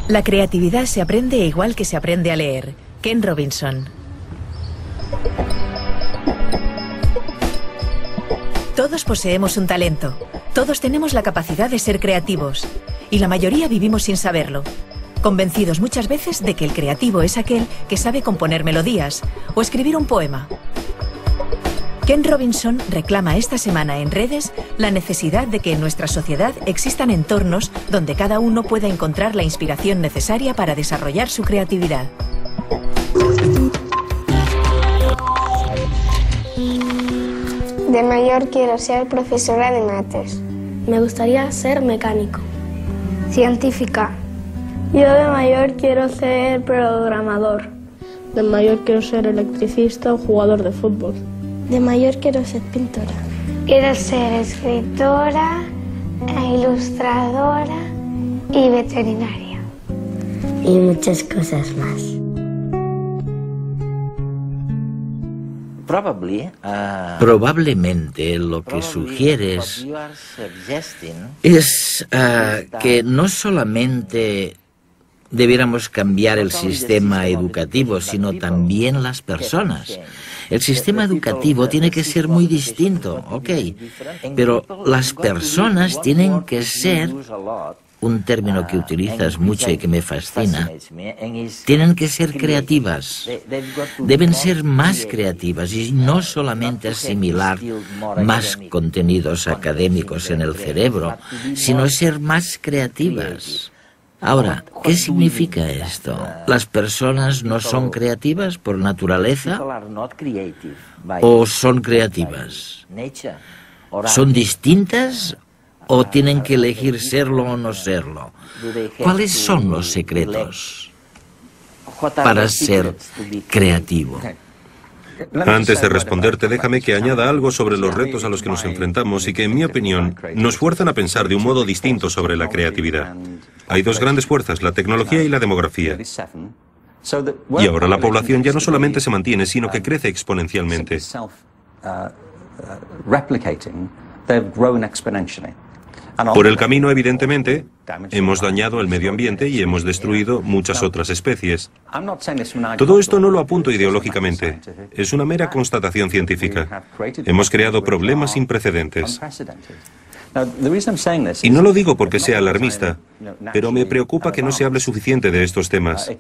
La creatividad se aprende igual que se aprende a leer. Ken Robinson. Todos poseemos un talento. Todos tenemos la capacidad de ser creativos. Y la mayoría vivimos sin saberlo. Convencidos muchas veces de que el creativo es aquel que sabe componer melodías o escribir un poema. Ken Robinson reclama esta semana en redes la necesidad de que en nuestra sociedad existan entornos donde cada uno pueda encontrar la inspiración necesaria para desarrollar su creatividad. De mayor quiero ser profesora de mates. Me gustaría ser mecánico. Científica. Yo de mayor quiero ser programador. De mayor quiero ser electricista o jugador de fútbol. De mayor quiero ser pintora. Quiero ser escritora, ilustradora y veterinaria. Y muchas cosas más. Probablemente lo que sugieres es que no solamente debiéramos cambiar el sistema educativo, sino también las personas. El sistema educativo tiene que ser muy distinto, ok, pero las personas tienen que ser, un término que utilizas mucho y que me fascina, tienen que ser creativas, deben ser más creativas y no solamente asimilar más contenidos académicos en el cerebro, sino ser más creativas. Ahora, ¿qué significa esto? ¿Las personas no son creativas por naturaleza? ¿O son creativas? ¿Son distintas o tienen que elegir serlo o no serlo? ¿Cuáles son los secretos para ser creativo? Antes de responderte, déjame que añada algo sobre los retos a los que nos enfrentamos y que, en mi opinión, nos fuerzan a pensar de un modo distinto sobre la creatividad. Hay dos grandes fuerzas, la tecnología y la demografía. Y ahora la población ya no solamente se mantiene, sino que crece exponencialmente. Por el camino, evidentemente, hemos dañado el medio ambiente y hemos destruido muchas otras especies. Todo esto no lo apunto ideológicamente, es una mera constatación científica. Hemos creado problemas sin precedentes. Y no lo digo porque sea alarmista, pero me preocupa que no se hable suficiente de estos temas.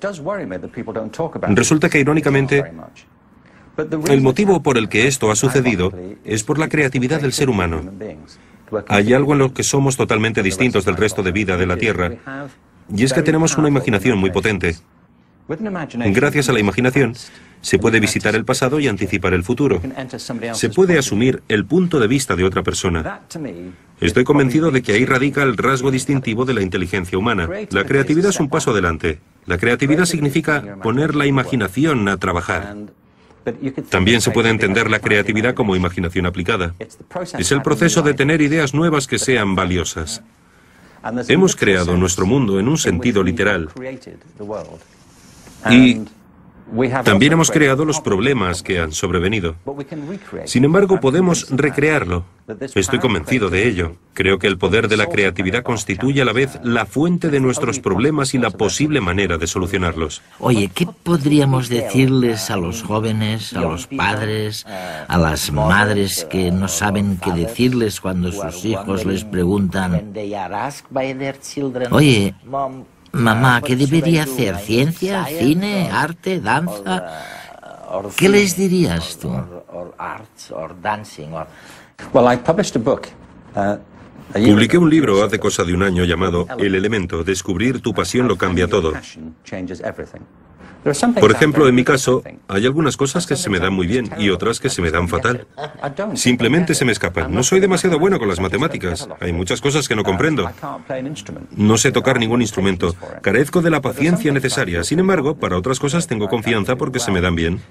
Resulta que, irónicamente, el motivo por el que esto ha sucedido es por la creatividad del ser humano. Hay algo en lo que somos totalmente distintos del resto de vida de la Tierra, y es que tenemos una imaginación muy potente. Gracias a la imaginación, se puede visitar el pasado y anticipar el futuro. Se puede asumir el punto de vista de otra persona. Estoy convencido de que ahí radica el rasgo distintivo de la inteligencia humana. La creatividad es un paso adelante. La creatividad significa poner la imaginación a trabajar. También se puede entender la creatividad como imaginación aplicada. Es el proceso de tener ideas nuevas que sean valiosas. Hemos creado nuestro mundo en un sentido literal. Y también hemos creado los problemas que han sobrevenido. Sin embargo, podemos recrearlo. Estoy convencido de ello. Creo que el poder de la creatividad constituye a la vez la fuente de nuestros problemas y la posible manera de solucionarlos. Oye, ¿qué podríamos decirles a los jóvenes, a los padres, a las madres que no saben qué decirles cuando sus hijos les preguntan: oye, mamá, ¿qué debería hacer? ¿Ciencia? ¿Cine? ¿Arte? ¿Danza? ¿Qué les dirías tú? Publiqué un libro hace cosa de un año llamado El Elemento, Descubrir tu pasión lo cambia todo. Por ejemplo, en mi caso, hay algunas cosas que se me dan muy bien y otras que se me dan fatal. Simplemente se me escapan. No soy demasiado bueno con las matemáticas. Hay muchas cosas que no comprendo. No sé tocar ningún instrumento. Carezco de la paciencia necesaria. Sin embargo, para otras cosas tengo confianza porque se me dan bien.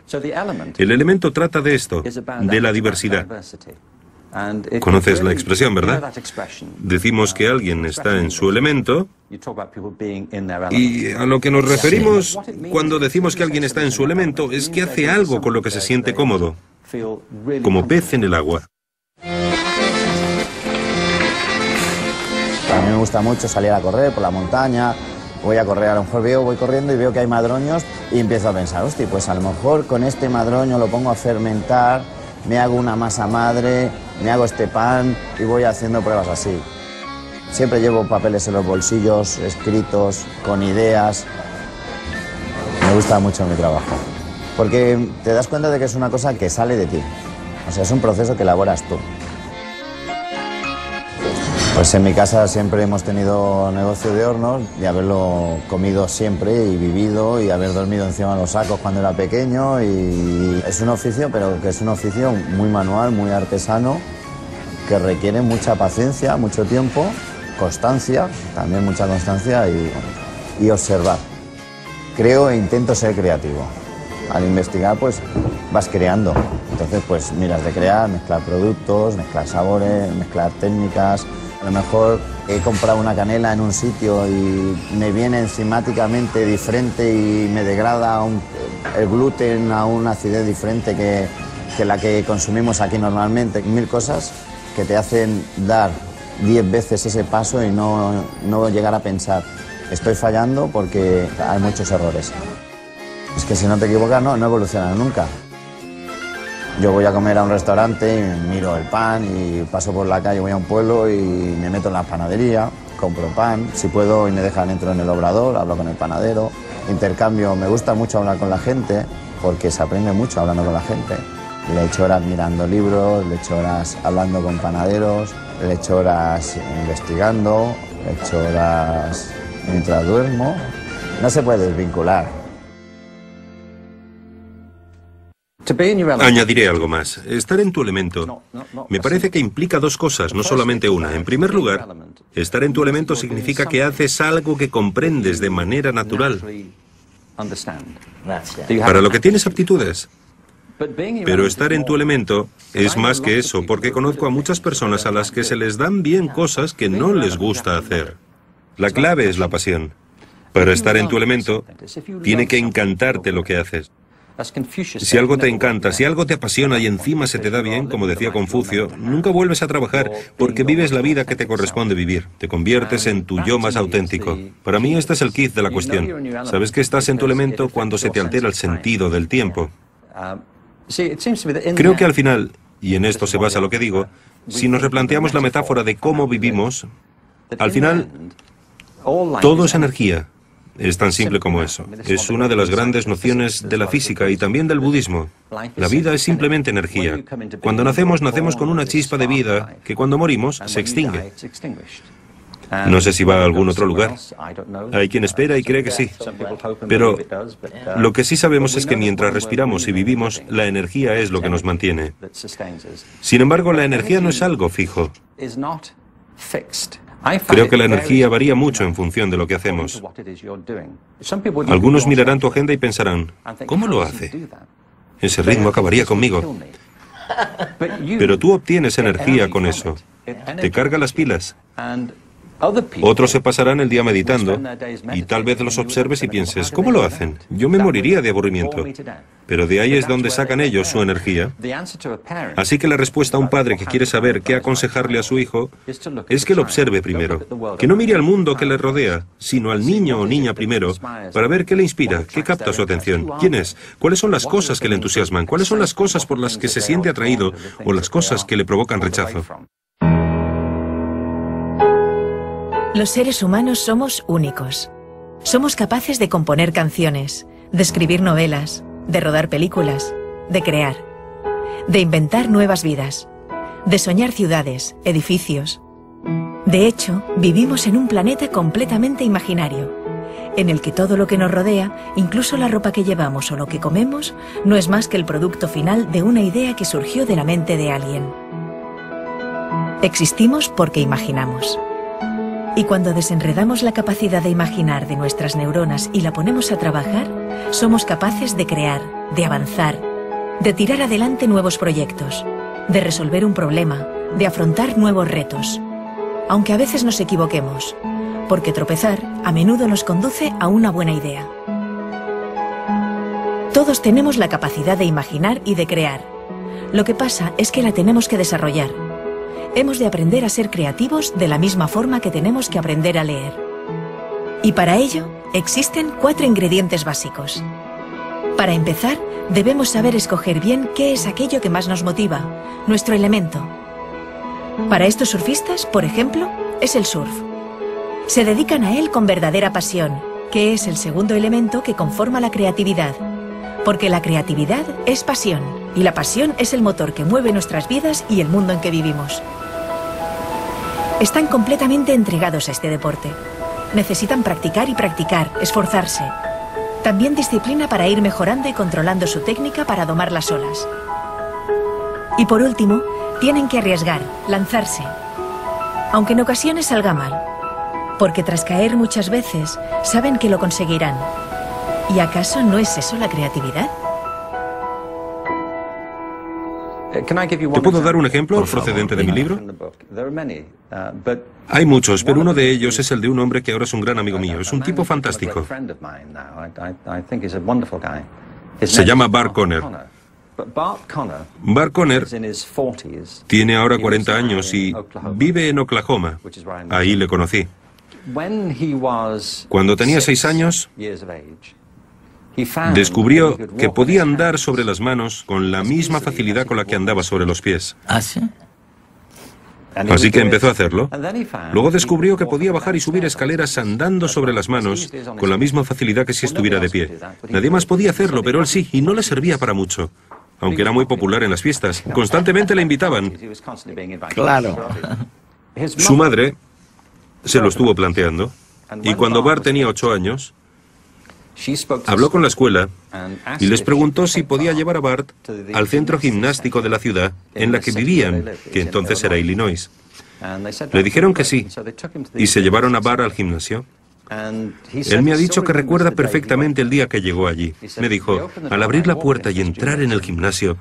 El elemento trata de esto, de la diversidad. Conoces la expresión, ¿verdad? Decimos que alguien está en su elemento y a lo que nos referimos cuando decimos que alguien está en su elemento es que hace algo con lo que se siente cómodo, como pez en el agua. A mí me gusta mucho salir a correr por la montaña. Voy a correr, a lo mejor voy corriendo y veo que hay madroños y empiezo a pensar, hostia, pues a lo mejor con este madroño lo pongo a fermentar, me hago una masa madre, me hago este pan y voy haciendo pruebas así. Siempre llevo papeles en los bolsillos, escritos, con ideas. Me gusta mucho mi trabajo, porque te das cuenta de que es una cosa que sale de ti. O sea, es un proceso que elaboras tú. Pues en mi casa siempre hemos tenido negocio de hornos y haberlo comido siempre y vivido y haber dormido encima de los sacos cuando era pequeño. Y es un oficio, pero que es un oficio muy manual, muy artesano, que requiere mucha paciencia, mucho tiempo, constancia, también mucha constancia y observar. Creo e intento ser creativo. Al investigar, pues vas creando. Entonces, pues miras de crear, mezclar productos, mezclar sabores, mezclar técnicas. A lo mejor he comprado una canela en un sitio y me viene enzimáticamente diferente y me degrada el gluten a una acidez diferente que la que consumimos aquí normalmente. 1000 cosas que te hacen dar 10 veces ese paso y no llegar a pensar, estoy fallando porque hay muchos errores. Es que si no te equivocas no evolucionas nunca. Yo voy a comer a un restaurante y miro el pan y paso por la calle, voy a un pueblo y me meto en la panadería, compro pan, si puedo y me dejan entro en el obrador, hablo con el panadero, intercambio, me gusta mucho hablar con la gente porque se aprende mucho hablando con la gente. Le echo horas mirando libros, le echo horas hablando con panaderos, le echo horas investigando, le echo horas mientras duermo. No se puede desvincular. Añadiré algo más. Estar en tu elemento me parece que implica dos cosas, no solamente una. En primer lugar, estar en tu elemento significa que haces algo que comprendes de manera natural, para lo que tienes aptitudes. Pero estar en tu elemento es más que eso, porque conozco a muchas personas a las que se les dan bien cosas que no les gusta hacer. La clave es la pasión. Para estar en tu elemento, tiene que encantarte lo que haces. Si algo te encanta, si algo te apasiona y encima se te da bien, como decía Confucio, nunca vuelves a trabajar porque vives la vida que te corresponde vivir. Te conviertes en tu yo más auténtico. Para mí este es el kit de la cuestión. Sabes que estás en tu elemento cuando se te altera el sentido del tiempo. Creo que al final, y en esto se basa lo que digo, si nos replanteamos la metáfora de cómo vivimos, al final todo es energía. Es tan simple como eso. Es una de las grandes nociones de la física y también del budismo. La vida es simplemente energía. Cuando nacemos, nacemos con una chispa de vida que cuando morimos se extingue. No sé si va a algún otro lugar. Hay quien espera y cree que sí. Pero lo que sí sabemos es que mientras respiramos y vivimos, la energía es lo que nos mantiene. Sin embargo, la energía no es algo fijo. Creo que la energía varía mucho en función de lo que hacemos. Algunos mirarán tu agenda y pensarán, ¿cómo lo hace? Ese ritmo acabaría conmigo. Pero tú obtienes energía con eso. Te carga las pilas. Otros se pasarán el día meditando y tal vez los observes y pienses, ¿cómo lo hacen? Yo me moriría de aburrimiento. Pero de ahí es donde sacan ellos su energía. Así que la respuesta a un padre que quiere saber qué aconsejarle a su hijo es que lo observe primero. Que no mire al mundo que le rodea, sino al niño o niña primero, para ver qué le inspira, qué capta su atención, quién es, cuáles son las cosas que le entusiasman, cuáles son las cosas por las que se siente atraído o las cosas que le provocan rechazo. Los seres humanos somos únicos. Somos capaces de componer canciones, de escribir novelas, de rodar películas, de crear, de inventar nuevas vidas, de soñar ciudades, edificios. De hecho, vivimos en un planeta completamente imaginario, en el que todo lo que nos rodea, incluso la ropa que llevamos o lo que comemos, no es más que el producto final de una idea que surgió de la mente de alguien. Existimos porque imaginamos. Y cuando desenredamos la capacidad de imaginar de nuestras neuronas y la ponemos a trabajar, somos capaces de crear, de avanzar, de tirar adelante nuevos proyectos, de resolver un problema, de afrontar nuevos retos. Aunque a veces nos equivoquemos, porque tropezar a menudo nos conduce a una buena idea. Todos tenemos la capacidad de imaginar y de crear. Lo que pasa es que la tenemos que desarrollar. Hemos de aprender a ser creativos de la misma forma que tenemos que aprender a leer. Y para ello existen 4 ingredientes básicos. Para empezar, debemos saber escoger bien qué es aquello que más nos motiva, nuestro elemento. Para estos surfistas, por ejemplo, es el surf. Se dedican a él con verdadera pasión, que es el segundo elemento que conforma la creatividad. Porque la creatividad es pasión, y la pasión es el motor que mueve nuestras vidas y el mundo en que vivimos. Están completamente entregados a este deporte. Necesitan practicar y practicar, esforzarse. También disciplina para ir mejorando y controlando su técnica para domar las olas. Y por último, tienen que arriesgar, lanzarse. Aunque en ocasiones salga mal. Porque tras caer muchas veces, saben que lo conseguirán. ¿Y acaso no es eso la creatividad? ¿Te puedo dar un ejemplo procedente de mi libro? Hay muchos, pero uno de ellos es el de un hombre que ahora es un gran amigo mío. Es un tipo fantástico. Se llama Bart Conner. Bart Conner tiene ahora 40 años y vive en Oklahoma. Ahí le conocí. Cuando tenía 6 años, descubrió que podía andar sobre las manos con la misma facilidad con la que andaba sobre los pies. ¿Ah, sí? Así que empezó a hacerlo. Luego descubrió que podía bajar y subir escaleras andando sobre las manos con la misma facilidad que si estuviera de pie. Nadie más podía hacerlo, pero él sí, y no le servía para mucho. Aunque era muy popular en las fiestas. Constantemente le invitaban. Claro. Su madre se lo estuvo planteando. Y cuando Bart tenía 8 años, habló con la escuela y les preguntó si podía llevar a Bart al centro gimnástico de la ciudad en la que vivían, que entonces era Illinois. Le dijeron que sí, y se llevaron a Bart al gimnasio. Él me ha dicho que recuerda perfectamente el día que llegó allí. Me dijo, al abrir la puerta y entrar en el gimnasio,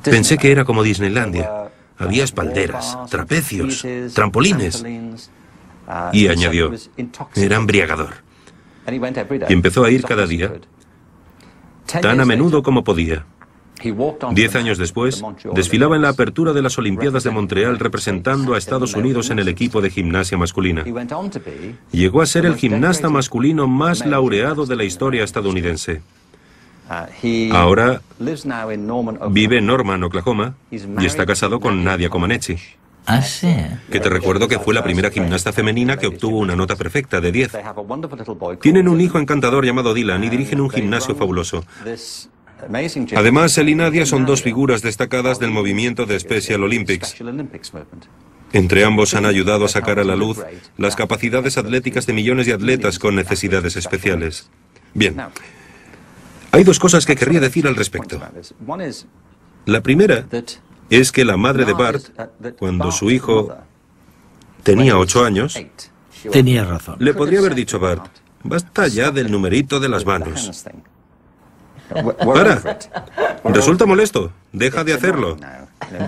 pensé que era como Disneylandia. Había espalderas, trapecios, trampolines. Y añadió, era embriagador. Y empezó a ir cada día, tan a menudo como podía. 10 años después, desfilaba en la apertura de las Olimpiadas de Montreal representando a Estados Unidos en el equipo de gimnasia masculina. Llegó a ser el gimnasta masculino más laureado de la historia estadounidense. Ahora vive en Norman, Oklahoma, y está casado con Nadia Comaneci. ¿Ah, sí? Que te recuerdo que fue la primera gimnasta femenina que obtuvo una nota perfecta de 10. Tienen un hijo encantador llamado Dylan y dirigen un gimnasio fabuloso. Además, él y Nadia son 2 figuras destacadas del movimiento de Special Olympics. Entre ambos han ayudado a sacar a la luz las capacidades atléticas de millones de atletas con necesidades especiales. Bien, hay 2 cosas que querría decir al respecto. La primera es que la madre de Bart, cuando su hijo tenía 8 años, Tenía razón. le podría haber dicho a Bart, basta ya del numerito de las manos. Para, resulta molesto, deja de hacerlo.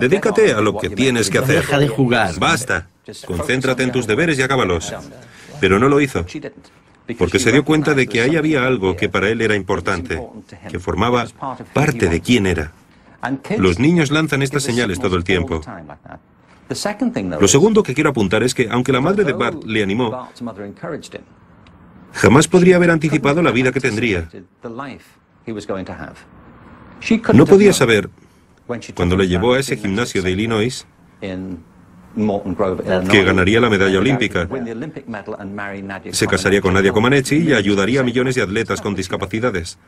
Dedícate a lo que tienes que hacer. Deja de jugar. Basta, concéntrate en tus deberes y acábalos. Pero no lo hizo, porque se dio cuenta de que ahí había algo que para él era importante, que formaba parte de quién era. Los niños lanzan estas señales todo el tiempo. Lo segundo que quiero apuntar es que, aunque la madre de Bart le animó, jamás podría haber anticipado la vida que tendría. No podía saber, cuando le llevó a ese gimnasio de Illinois, que ganaría la medalla olímpica. Se casaría con Nadia Comaneci y ayudaría a millones de atletas con discapacidades.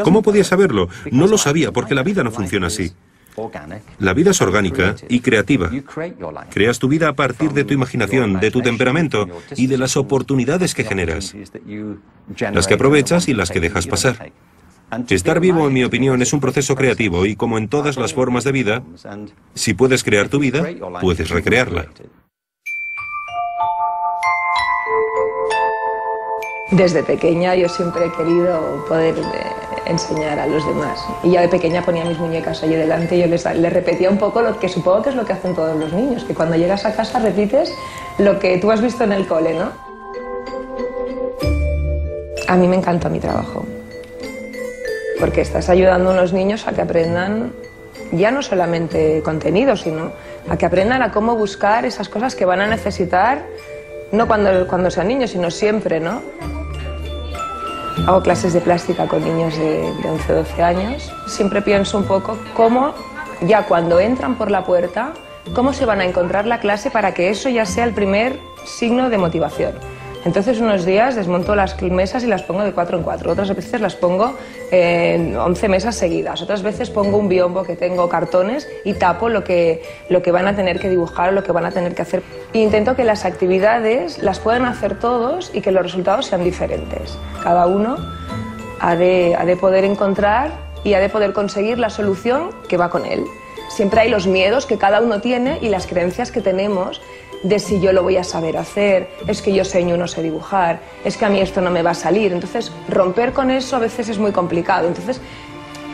¿Cómo podía saberlo? No lo sabía, porque la vida no funciona así. La vida es orgánica y creativa. Creas tu vida a partir de tu imaginación, de tu temperamento y de las oportunidades que generas, las que aprovechas y las que dejas pasar. Estar vivo, en mi opinión, es un proceso creativo y, como en todas las formas de vida, si puedes crear tu vida, puedes recrearla. Desde pequeña yo siempre he querido poder enseñar a los demás. Y ya de pequeña ponía mis muñecas allí delante y yo les repetía un poco lo que supongo que es lo que hacen todos los niños, que cuando llegas a casa repites lo que tú has visto en el cole, ¿no? A mí me encanta mi trabajo, porque estás ayudando a unos niños a que aprendan ya no solamente contenido, sino a que aprendan a cómo buscar esas cosas que van a necesitar, no cuando sean niños, sino siempre, ¿no? Hago clases de plástica con niños de 11 o 12 años. Siempre pienso un poco cómo, ya cuando entran por la puerta, cómo se van a encontrar la clase para que eso ya sea el primer signo de motivación. Entonces unos días desmonto las mesas y las pongo de 4 en 4, otras veces las pongo en 11 mesas seguidas, otras veces pongo un biombo que tengo cartones y tapo lo que van a tener que dibujar o lo que van a tener que hacer. E intento que las actividades las puedan hacer todos y que los resultados sean diferentes. Cada uno ha de poder encontrar y ha de poder conseguir la solución que va con él. Siempre hay los miedos que cada uno tiene y las creencias que tenemos de si yo lo voy a saber hacer, es que yo seño no sé dibujar, es que a mí esto no me va a salir. Entonces, romper con eso a veces es muy complicado. Entonces,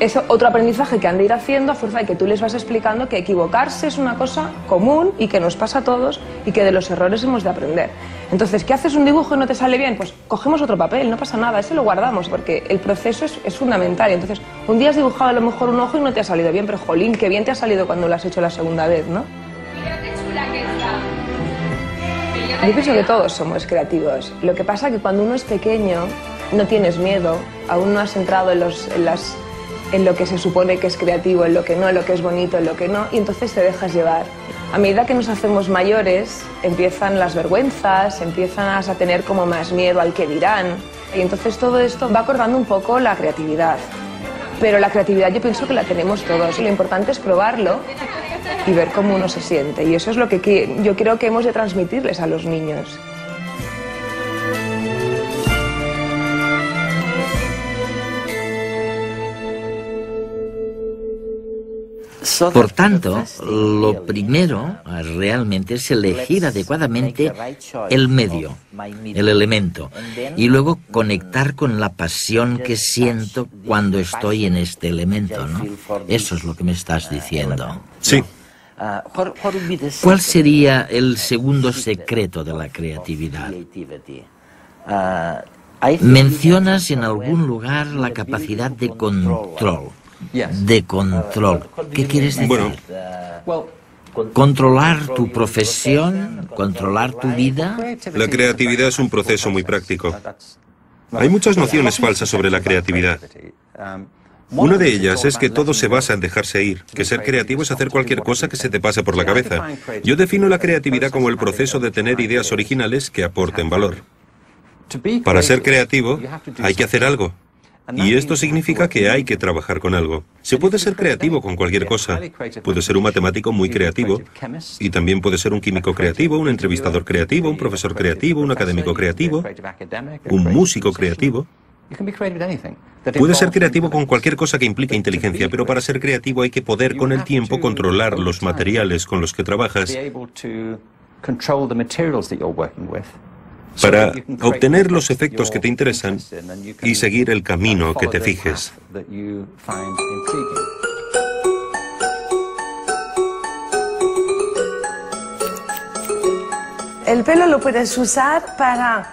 es otro aprendizaje que han de ir haciendo a fuerza de que tú les vas explicando que equivocarse es una cosa común y que nos pasa a todos y que de los errores hemos de aprender. Entonces, ¿qué haces un dibujo y no te sale bien? Pues cogemos otro papel, no pasa nada, ese lo guardamos porque el proceso es fundamental. Y entonces, un día has dibujado a lo mejor un ojo y no te ha salido bien, pero jolín, qué bien te ha salido cuando lo has hecho la segunda vez, ¿no? Yo pienso que todos somos creativos. Lo que pasa es que cuando uno es pequeño no tienes miedo, aún no has entrado en lo que se supone que es creativo, en lo que no, en lo que es bonito, en lo que no, y entonces te dejas llevar. A medida que nos hacemos mayores, empiezan las vergüenzas, empiezas a tener como más miedo al que dirán, y entonces todo esto va cortando un poco la creatividad. Pero la creatividad yo pienso que la tenemos todos, y lo importante es probarlo y ver cómo uno se siente. Y eso es lo que yo creo que hemos de transmitirles a los niños. Por tanto, lo primero realmente es elegir adecuadamente el medio, el elemento, y luego conectar con la pasión que siento cuando estoy en este elemento, ¿no? Eso es lo que me estás diciendo. Sí. ¿Cuál sería el segundo secreto de la creatividad? Mencionas en algún lugar la capacidad de control. De control. ¿Qué quieres decir? Bueno, ¿controlar tu profesión? ¿Controlar tu vida? la creatividad es un proceso muy práctico. Hay muchas nociones falsas sobre la creatividad. Una de ellas es que todo se basa en dejarse ir, que ser creativo es hacer cualquier cosa que se te pase por la cabeza. Yo defino la creatividad como el proceso de tener ideas originales que aporten valor. Para ser creativo hay que hacer algo. Y esto significa que hay que trabajar con algo. Se puede ser creativo con cualquier cosa. Puede ser un matemático muy creativo y también puede ser un químico creativo, un entrevistador creativo, un profesor creativo, un académico creativo, un músico creativo. Puede ser creativo con cualquier cosa que implique inteligencia, pero para ser creativo hay que poder con el tiempo controlar los materiales con los que trabajas para obtener los efectos que te interesan y seguir el camino que te fijes. El pelo lo puedes usar para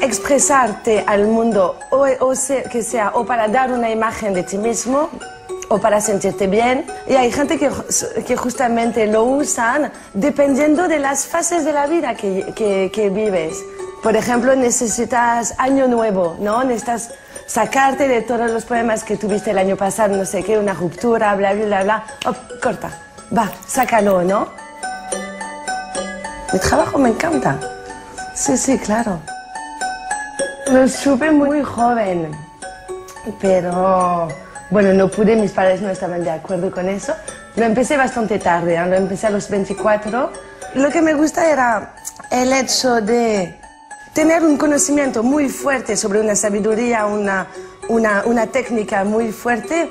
expresarte al mundo o para dar una imagen de ti mismo o para sentirte bien. Y hay gente que justamente lo usan dependiendo de las fases de la vida que vives. Por ejemplo, necesitas año nuevo, ¿no? Necesitas sacarte de todos los problemas que tuviste el año pasado, no sé qué, una ruptura, bla, bla, bla, bla. Oh, corta, va, sácalo, ¿no? Mi trabajo me encanta. Sí, sí, claro. Lo supe muy joven, pero Bueno, no pude, mis padres no estaban de acuerdo con eso. Lo empecé bastante tarde, lo empecé a los 24. Lo que me gusta era el hecho de tener un conocimiento muy fuerte sobre una sabiduría, una técnica muy fuerte.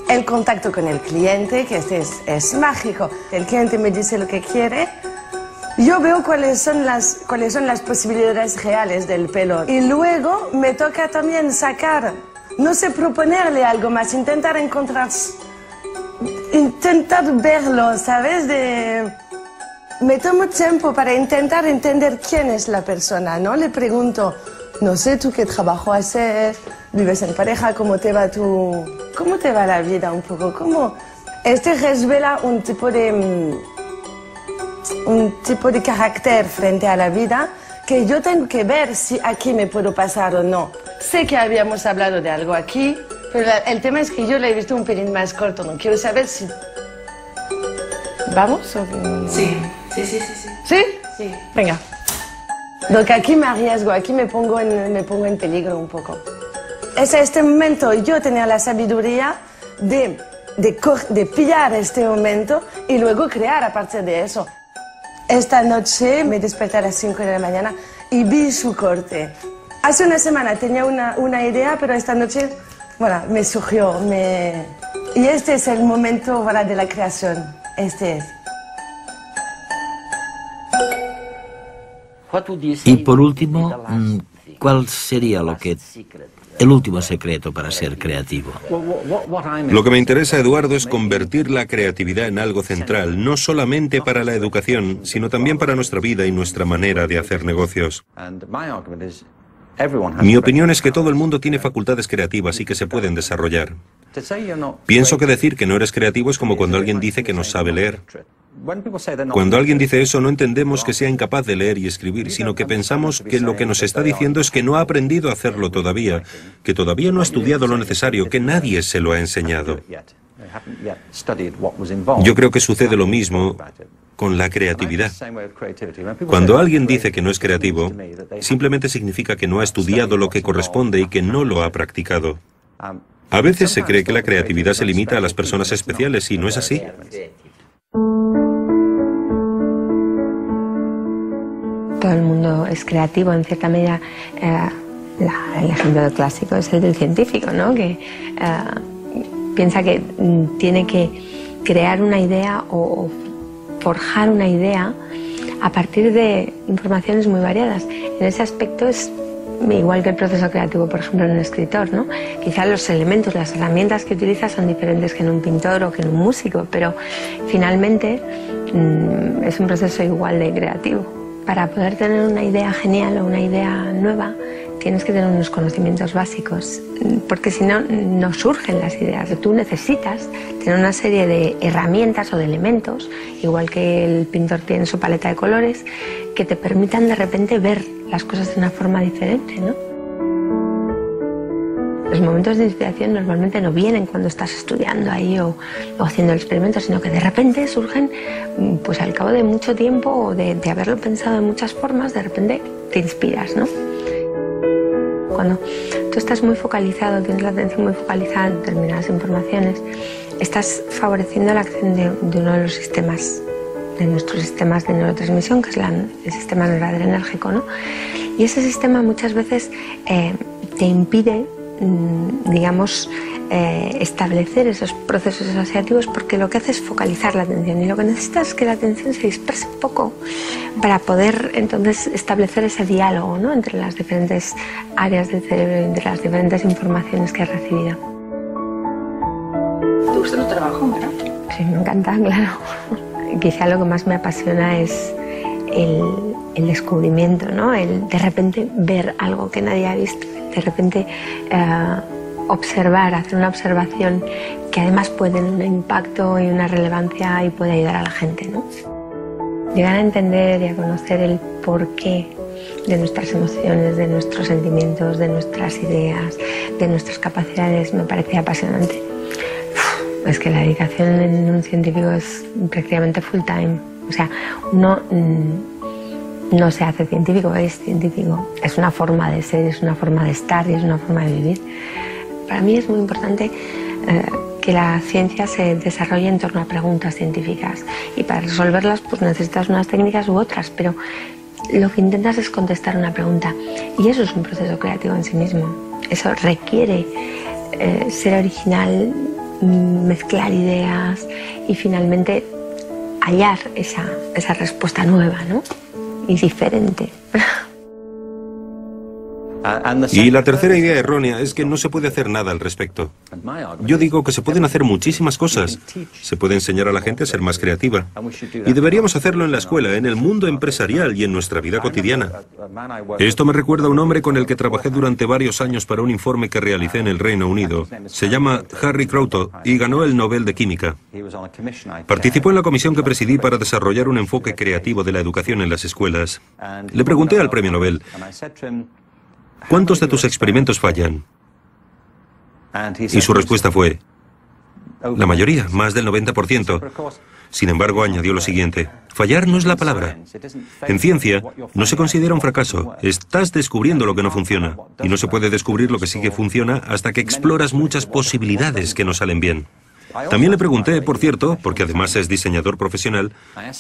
El contacto con el cliente, que es mágico. El cliente me dice lo que quiere. Yo veo cuáles son las posibilidades reales del pelo. Y luego me toca también sacar, no sé, proponerle algo más, intentar verlo, ¿sabes? Me tomo tiempo para intentar entender quién es la persona, ¿no? Le pregunto, no sé, ¿tú qué trabajo haces? ¿Vives en pareja? ¿Cómo te va la vida un poco? Revela un tipo de carácter frente a la vida que yo tengo que ver si aquí me puedo pasar o no. Sé que habíamos hablado de algo aquí, pero el tema es que yo lo he visto un pelín más corto. No quiero saber si... ¿Vamos? Sí. ¿Sí? Sí. Venga. Donc aquí me arriesgo, aquí me pongo en peligro un poco. Es este momento yo tenía la sabiduría de pillar este momento y luego crear a partir de eso. Esta noche me desperté a las 5 de la mañana y vi su corte. Hace una semana tenía una idea, pero esta noche, bueno, me surgió. Y este es el momento, bueno, de la creación. Este es. Y por último, ¿cuál sería el último secreto para ser creativo? Lo que me interesa, Eduardo, es convertir la creatividad en algo central, no solamente para la educación, sino también para nuestra vida y nuestra manera de hacer negocios. Mi opinión es que todo el mundo tiene facultades creativas y que se pueden desarrollar. Pienso que decir que no eres creativo es como cuando alguien dice que no sabe leer. Cuando alguien dice eso, no entendemos que sea incapaz de leer y escribir, sino que pensamos que lo que nos está diciendo es que no ha aprendido a hacerlo todavía, que todavía no ha estudiado lo necesario, que nadie se lo ha enseñado. Yo creo que sucede lo mismo con la creatividad. Cuando alguien dice que no es creativo, simplemente significa que no ha estudiado lo que corresponde y que no lo ha practicado. A veces se cree que la creatividad se limita a las personas especiales y no es así. Todo el mundo es creativo, en cierta medida. El ejemplo clásico es el del científico, ¿no? Que piensa que tiene que crear una idea o forjar una idea a partir de informaciones muy variadas. En ese aspecto es igual que el proceso creativo, por ejemplo, en un escritor, ¿no? Quizá los elementos, las herramientas que utiliza son diferentes que en un pintor o que en un músico, pero finalmente es un proceso igual de creativo. Para poder tener una idea genial o una idea nueva, tienes que tener unos conocimientos básicos, porque si no, no surgen las ideas. Tú necesitas tener una serie de herramientas o de elementos, igual que el pintor tiene su paleta de colores, que te permitan de repente ver las cosas de una forma diferente, ¿no? Los momentos de inspiración normalmente no vienen cuando estás estudiando ahí o haciendo el experimento, sino que de repente surgen, pues al cabo de mucho tiempo o de haberlo pensado en muchas formas, de repente te inspiras, ¿no? Cuando tú estás muy focalizado, tienes la atención muy focalizada en determinadas informaciones, estás favoreciendo la acción de uno de los sistemas, de nuestros sistemas de neurotransmisión, que es el sistema noradrenérgico, ¿no? Y ese sistema muchas veces te impide, digamos, establecer esos procesos asociativos, porque lo que hace es focalizar la atención y lo que necesitas es que la atención se disperse un poco para poder entonces establecer ese diálogo, ¿no?, entre las diferentes áreas del cerebro y entre las diferentes informaciones que has recibido. ¿Te gusta tu trabajo, verdad? Sí, me encanta, claro. Quizá lo que más me apasiona es el descubrimiento, ¿no? El de repente ver algo que nadie ha visto, de repente observar, hacer una observación que además puede tener un impacto y una relevancia y puede ayudar a la gente, ¿no? Llegar a entender y a conocer el porqué de nuestras emociones, de nuestros sentimientos, de nuestras ideas, de nuestras capacidades, me parece apasionante. Es que la dedicación en un científico es prácticamente full time. O sea, uno no se hace científico, es científico. Es una forma de ser, es una forma de estar y es una forma de vivir. Para mí es muy importante que la ciencia se desarrolle en torno a preguntas científicas y para resolverlas pues necesitas unas técnicas u otras, pero lo que intentas es contestar una pregunta y eso es un proceso creativo en sí mismo. Eso requiere ser original, mezclar ideas y finalmente hallar esa respuesta nueva, ¿no? Y diferente. Y la tercera idea errónea es que no se puede hacer nada al respecto. Yo digo que se pueden hacer muchísimas cosas. Se puede enseñar a la gente a ser más creativa. Y deberíamos hacerlo en la escuela, en el mundo empresarial y en nuestra vida cotidiana. Esto me recuerda a un hombre con el que trabajé durante varios años para un informe que realicé en el Reino Unido. Se llama Harry Kroto y ganó el Nobel de Química. Participó en la comisión que presidí para desarrollar un enfoque creativo de la educación en las escuelas. Le pregunté al premio Nobel: ¿cuántos de tus experimentos fallan? Y su respuesta fue: la mayoría, más del 90%. Sin embargo, añadió lo siguiente: fallar no es la palabra. En ciencia, no se considera un fracaso. Estás descubriendo lo que no funciona. Y no se puede descubrir lo que sí que funciona hasta que exploras muchas posibilidades que no salen bien. También le pregunté, por cierto, porque además es diseñador profesional,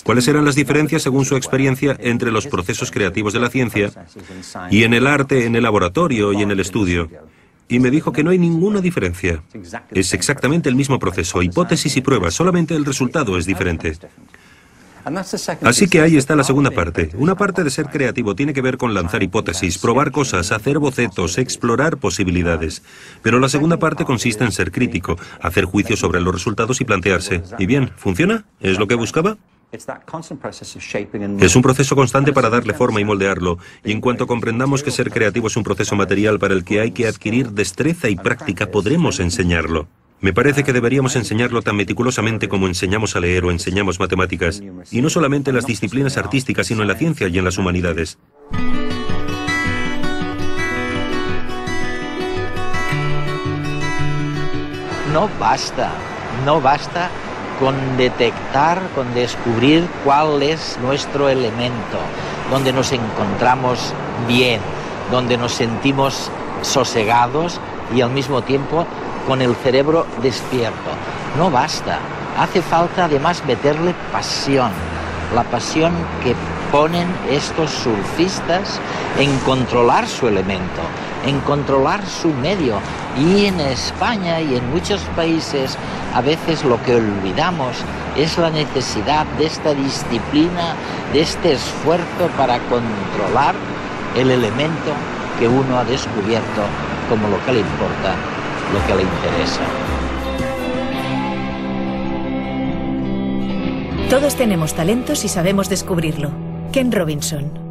cuáles eran las diferencias según su experiencia entre los procesos creativos de la ciencia y en el arte, en el laboratorio y en el estudio. Y me dijo que no hay ninguna diferencia. Es exactamente el mismo proceso, hipótesis y pruebas, solamente el resultado es diferente. Así que ahí está la segunda parte. Una parte de ser creativo tiene que ver con lanzar hipótesis, probar cosas, hacer bocetos, explorar posibilidades. Pero la segunda parte consiste en ser crítico, hacer juicio sobre los resultados y plantearse: ¿y bien, funciona? ¿Es lo que buscaba? Es un proceso constante para darle forma y moldearlo, y en cuanto comprendamos que ser creativo es un proceso material para el que hay que adquirir destreza y práctica, podremos enseñarlo. Me parece que deberíamos enseñarlo tan meticulosamente como enseñamos a leer o enseñamos matemáticas, y no solamente en las disciplinas artísticas, sino en la ciencia y en las humanidades. No basta con detectar, con descubrir cuál es nuestro elemento, donde nos encontramos bien, donde nos sentimos sosegados y al mismo tiempo con el cerebro despierto. No basta, hace falta además meterle pasión, la pasión que ponen estos surfistas en controlar su elemento, en controlar su medio. Y en España y en muchos países a veces lo que olvidamos es la necesidad de esta disciplina, de este esfuerzo para controlar el elemento que uno ha descubierto como lo que le importa, lo que le interesa. Todos tenemos talentos y sabemos descubrirlo. Ken Robinson.